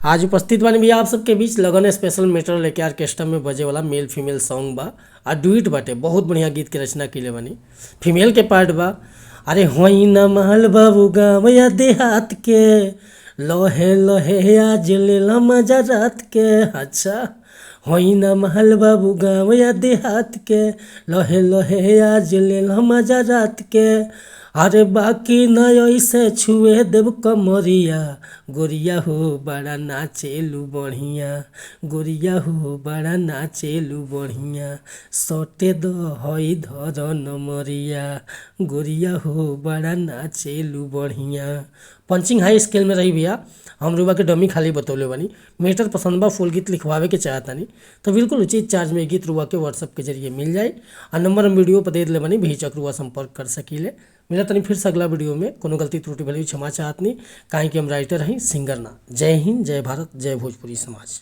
आज उपस्थित बानी भैया आप सबके बीच लगन स्पेशल मेटर लेके ऑर्केस्ट्रा में बजे वाला मेल फीमेल सॉन्ग बा आ डुइट बाटे। बहुत बढ़िया गीत के रचना कइले बानी। फीमेल के पार्ट बा। अरे होई न महल बाबू गाँव या देहात के, लहे लहे आज लेला मजा रात के। अच्छा, होई न महल बाबू गाँव या देहात के, लहे लहे आज लेला मजा रात के। अरे बाकी न ऐसे छुए देव कमरिया, गोरिया हो बड़ा नाचेलू बढ़िया, गोरिया हो बड़ा नाचेलू बढ़िया। सटे द हई धर नमरिया, गोरिया हो बड़ा नाचेलू बढ़िया। पंचिंग हाई स्केल में रही भैया। हम रुआ के डमी खाली बतौले बानी। मीटर पसंद बा, फुल गीत लिखवावे के चाहतानी तो बिल्कुल उचित चार्ज में गीत रुआ के व्हाट्सएप के जरिए मिल जाए। और नंबर हम वीडियो पर दे दिले बानी, बेहिचक रुआ संपर्क कर सकीले। मिला तनी फिर से अगला वीडियो में। कोनो गलती त्रुटि भले क्षमा चाहतनी, काहे कि हम राइटर हई, सिंगर ना। जय हिंद, जय भारत, जय भोजपुरी समाज।